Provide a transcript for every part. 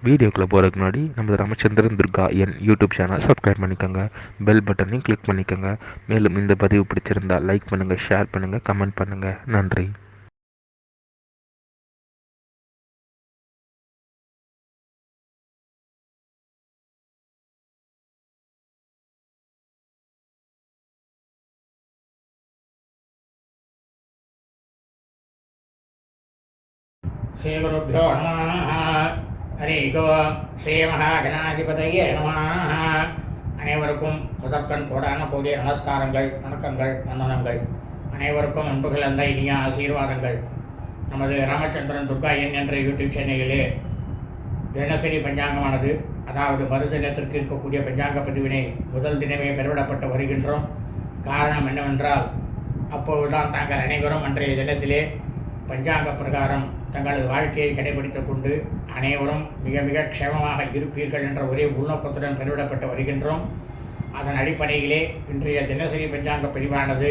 வீடியோக்குள்ளே போகிறதுக்கு முன்னாடி நம்ம Ramachandran Durga YouTube channel subscribe பண்ணிக்கோங்க, பெல் பட்டனையும் கிளிக் பண்ணிக்கோங்க. மேலும் இந்த பதிவு பிடிச்சிருந்தால் லைக் பண்ணுங்கள், ஷேர் பண்ணுங்கள், கமெண்ட் பண்ணுங்கள். நன்றி. ஸ்ரீகுருப்போ நமः. ஹரி ஓம். ஸ்ரீ மகாகணாதிபதியே நமः. அனைவருக்கும் முதற்கண் கோடான கூடிய நமஸ்காரங்கள், வணக்கங்கள், வந்தனங்கள். அனைவருக்கும் அன்பு கலந்த இனிய ஆசீர்வாதங்கள். நமது ராமச்சந்திரன் துர்கா என்ற யூடியூப் சேனலிலே தினசரி பஞ்சாங்கமானது, அதாவது மறுதினத்திற்கு இருக்கக்கூடிய பஞ்சாங்க பதிவினை முதல் தினமே பெறவிடப்பட்டு வருகின்றோம். காரணம் என்னவென்றால், அப்போதுதான் தாங்கள் அனைவரும் அன்றைய தினத்திலே பஞ்சாங்க பிரகாரம் தங்களது வாழ்க்கையை கடைபிடித்துக் கொண்டு அனைவரும் மிக மிக க்ஷேமமாக இருப்பீர்கள் என்ற ஒரே உள்நோக்கத்துடன் பெருவிடப்பட்டு வருகின்றோம். அதன் அடிப்படையிலே இன்றைய தினசரி பஞ்சாங்க பிரிவானது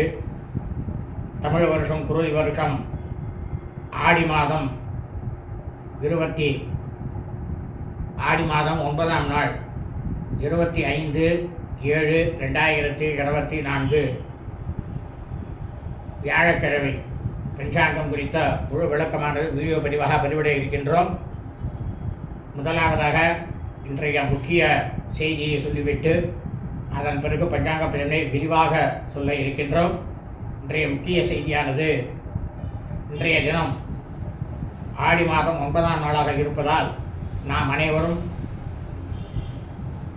தமிழ் வருஷம் குருதி வருஷம் ஆடி மாதம் 9ஆம் நாள் 25/7/2024 வியாழக்கிழமை பஞ்சாங்கம் குறித்த முழு விளக்கமானது வீடியோ பதிவாக பதிவிட இருக்கின்றோம். முதலாவதாக இன்றைய முக்கிய செய்தியை சொல்லிவிட்டு அதன் பிறகு பஞ்சாங்க பதிவினை விரிவாக சொல்ல இருக்கின்றோம். இன்றைய முக்கிய செய்தியானது, இன்றைய தினம் ஆடி மாதம் 9ஆம் நாளாக இருப்பதால் நாம் அனைவரும்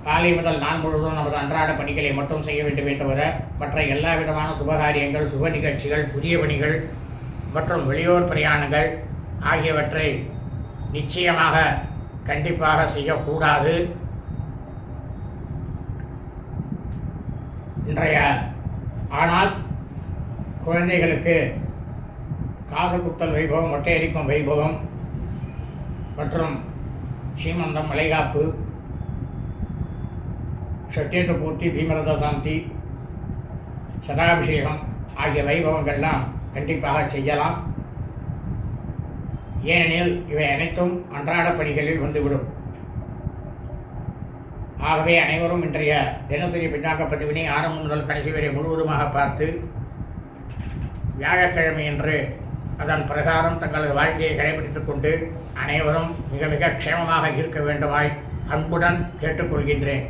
காலை முதல் நாள் முழுவதும் நமது அன்றாட பணிகளை மட்டும் செய்ய வேண்டுமே தவிர மற்ற எல்லா விதமான சுபகாரியங்கள், சுப நிகழ்ச்சிகள், புதிய பணிகள் மற்றும் வெளியூர் பிரயாணங்கள் ஆகியவற்றை நிச்சயமாக கண்டிப்பாக செய்யக்கூடாது. ஆனால் குழந்தைகளுக்கு காது குத்தல் வைபவம், மொட்டையடிக்கும் வைபவம் மற்றும் சீமந்தம், மலைகாப்பு, ஷட்டேட்டு பூர்த்தி, பீமரத சாந்தி, சதாபிஷேகம் ஆகிய வைபவங்கள்லாம் கண்டிப்பாக செய்யலாம். ஏனெனில் இவை அனைத்தும் அன்றாட பணிகளில் வந்துவிடும். ஆகவே அனைவரும் இன்றைய தினசரி பஞ்சாங்க பதிவினை ஆரம்பம் முதல் கடைசி வரை முழுவதுமாக பார்த்து வியாழக்கிழமை என்று அதன் பிரகாரம் தங்களது வாழ்க்கையை கடைபிடித்துக் கொண்டு அனைவரும் மிக மிக க்ஷேமமாக இருக்க வேண்டுமாய் அன்புடன் கேட்டுக்கொள்கின்றேன்.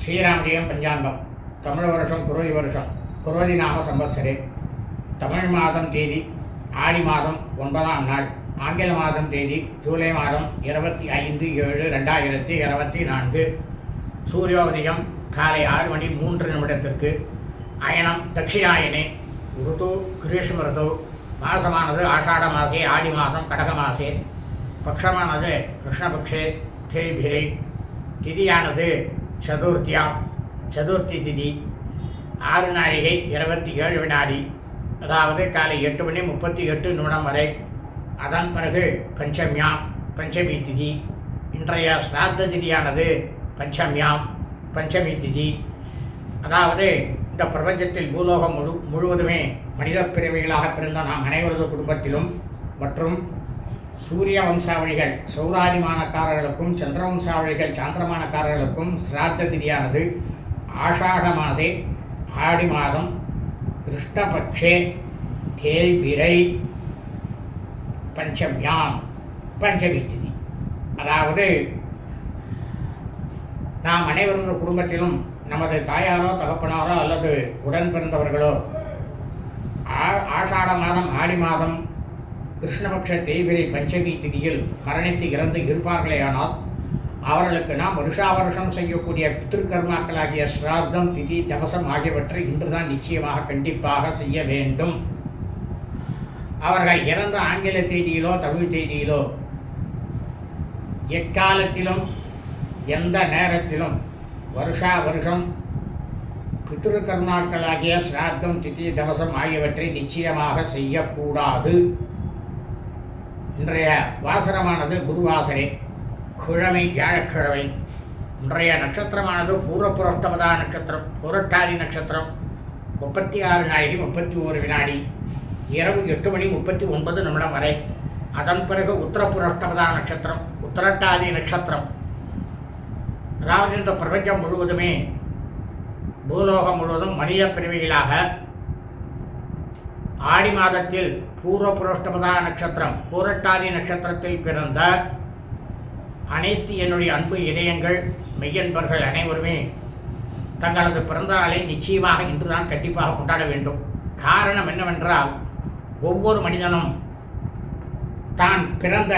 ஸ்ரீராமஜெயம் பஞ்சாங்கம் தமிழ் வருஷம் குரோதி வருஷம் குரோதி நாம சம்பத்சரே. தமிழ் மாதம் தேதி ஆடி மாதம் 9ஆம் நாள், ஆங்கில மாதம் தேதி ஜூலை மாதம் 25/7/2024. சூரியோதயம் காலை 6:03 அயனம் தட்சிணாயனே. ருது கிரீஷ்ம ருது. மாசமானது ஆஷாட மாசே, ஆடி மாதம் கடக மாசே. பக்ஷமானது கிருஷ்ணபக்ஷே தேய்பிரை. திதியானது சதுர்த்தி திதி. 6 நாழிகை 27 வினாடி, அதாவது காலை 8:38 வரை. அதன் பிறகு பஞ்சமி திதி. இன்றைய ஸ்ராத்த திதியானது பஞ்சமி திதி. அதாவது இந்த பிரபஞ்சத்தில் பூலோகம் முழுவதுமே மனித பிறவிகளாக பிறந்த நாம் அனைவரது குடும்பத்திலும் மற்றும் சூரிய வம்சாவளிகள் சௌராதிமானக்காரர்களுக்கும் சந்திர வம்சாவளிகள் சாந்திரமானக்காரர்களுக்கும் ஸ்ராத்த திதியானது ஆஷாட மாசே, ஆடி மாதம் கிருஷ்ணபக்ஷே தேய்பிரை பஞ்சமி திதி. அதாவது நாம் அனைவரது குடும்பத்திலும் நமது தாயாரோ தகப்பனாரோ அல்லது உடன் பிறந்தவர்களோ ஆஷாட மாதம் ஆடி மாதம் கிருஷ்ணபக்ஷ தேய்பிரை பஞ்சமி திதியில் மரணித்து இறந்து இருப்பார்களேயானால் அவர்களுக்கு நாம் வருஷாவருஷம் செய்யக்கூடிய பித்திருக்கர்மாக்களாகிய ஸ்ரார்த்தம், திதி, தவசம் ஆகியவற்றை இன்றுதான் நிச்சயமாக கண்டிப்பாக செய்ய வேண்டும். அவர்கள் இறந்த ஆங்கில தேதியிலோ தமிழ் தேதியிலோ எக்காலத்திலும் எந்த நேரத்திலும் வருஷம் பித்திருக்கர்மாக்களாகிய ஸ்ரார்த்தம், திதி, தவசம் ஆகியவற்றை நிச்சயமாக செய்யக்கூடாது. இன்றைய வாசனமானது குருவாசரே, கிழமை வியாழக்கிழமை. இன்றைய நட்சத்திரமானது பூர்வபுரஸ்தபதா நட்சத்திரம், புரட்டாதி நட்சத்திரம். 36 நாழிகை 31 வினாடி, இரவு 8:39 வரை. அதன் பிறகு உத்தரபுரஷ்டபதா நட்சத்திரம், உத்தரட்டாதி நட்சத்திரம். அதாவது இந்த பிரபஞ்சம் முழுவதுமே, பூலோகம் முழுவதும் மனித பிரிவுகளாக ஆடி மாதத்தில் பூர்வபுரஷ்டபதா நட்சத்திரம், பூரட்டாதி நட்சத்திரத்தில் பிறந்த அனைத்து என்னுடைய அன்பு இதயங்கள், மெய்யன்பர்கள் அனைவருமே தங்களது பிறந்த நாளை நிச்சயமாக இன்றுதான் கண்டிப்பாக கொண்டாட வேண்டும். காரணம் என்னவென்றால், ஒவ்வொரு மனிதனும் தான் பிறந்த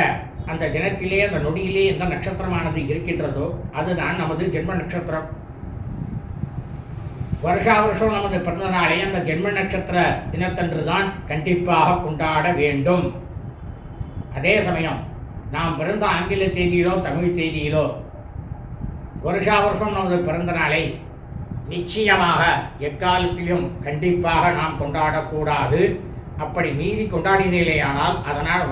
அந்த தினத்திலே, அந்த நொடியிலே எந்த நட்சத்திரமானது இருக்கின்றதோ அதுதான் நமது ஜென்ம நட்சத்திரம். வருஷா வருஷம் நமது பிறந்த நாளை அந்த ஜென்ம நட்சத்திர தினத்தன்று தான் கண்டிப்பாக கொண்டாட வேண்டும். அதே சமயம் நாம் பிறந்த ஆங்கில தேதியிலோ தமிழ் தேதியிலோ வருஷா வருஷம் நமது பிறந்த நாளை நிச்சயமாக எக்காலத்திலும் கண்டிப்பாக நாம் கொண்டாடக்கூடாது. அப்படி மீறி கொண்டாடினேயானால் அதனால்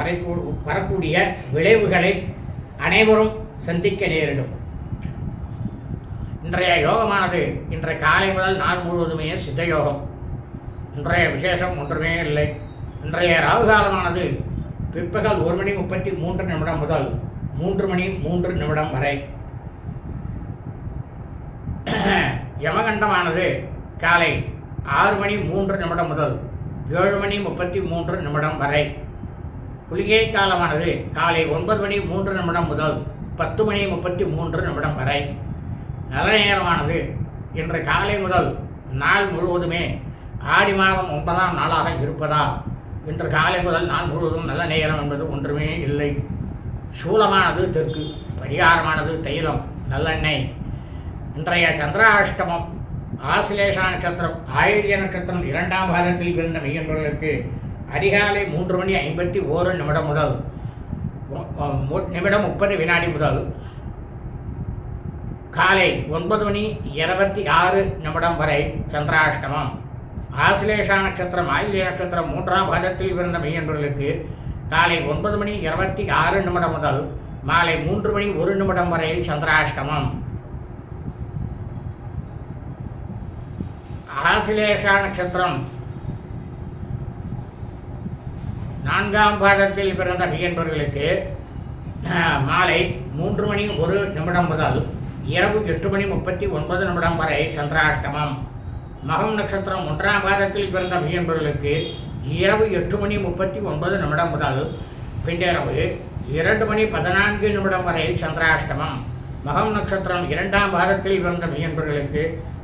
வரக்கூடிய விளைவுகளை அனைவரும் சந்திக்க நேரிடும். இன்றைய யோகமானது இன்றைய காலை முதல் நாள் முழுவதுமே சித்த யோகம். இன்றைய விசேஷம் ஒன்றுமே இல்லை. இன்றைய ராகுகாலமானது பிற்பகல் 1:33 முதல் 3:03 வரை. யமகண்டமானது காலை 6:03 முதல் 7:33 வரை. குளிகை காலமானது காலை 9:03 முதல் 10:33 வரை. நல்ல நேரமானது இன்று காலை முதல் நாள் முழுவதுமே ஆடி மாதம் 9ஆம் நாளாக இருப்பதால் இன்று காலை முதல் நாள் முழுவதும் நல்ல நேரம் என்பது ஒன்றுமே இல்லை. சூலமானது தெற்கு, பரிகாரமானது தைலம், நல்லெண்ணெய். இன்றைய சந்திராஷ்டமம் ஆசிலேஷா நட்சத்திரம், ஆயில்ய நட்சத்திரம் 2ஆம் பாதத்தில் பிறந்த மெய்யன்பர்களுக்கு அதிகாலை 3:51 முதல் நிமிடம் 30 முதல் காலை 9:26 வரை சந்திராஷ்டமம். ஆசிலேஷா நட்சத்திரம், ஆயில்ய நட்சத்திரம் 3ஆம் பாதத்தில் பிறந்த மெய்யன்பர்களுக்கு காலை 9:26 முதல் மாலை 3:01 வரை சந்திராஷ்டமம். ஆசிலேஷா நட்சத்திரம் 4ஆம் பாதத்தில் பிறந்த மெய்யன்பர்களுக்கு மாலை 3:01 முதல் இரவு 8:39 வரை சந்திராஷ்டமம். மகம் நட்சத்திரம் 1ஆம் பாதத்தில் பிறந்த மெய்யன்பர்களுக்கு இரவு 8:39 முதல் பின்னிரவு 2:14 வரை சந்திராஷ்டமம். மகம் நட்சத்திரம் 2ஆம் பாதத்தில் பிறந்த மெய்யன்பர்களுக்கு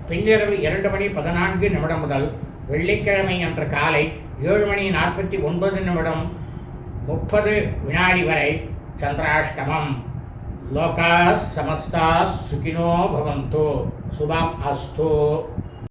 பின்னிரவு 2:14 முதல் வெள்ளிக்கிழமை அன்று காலை 7:49 30 வரை சந்திராஷ்டமம். லோகா சமஸ்தா சுகினோ பவந்து. சுபம் அஸ்து.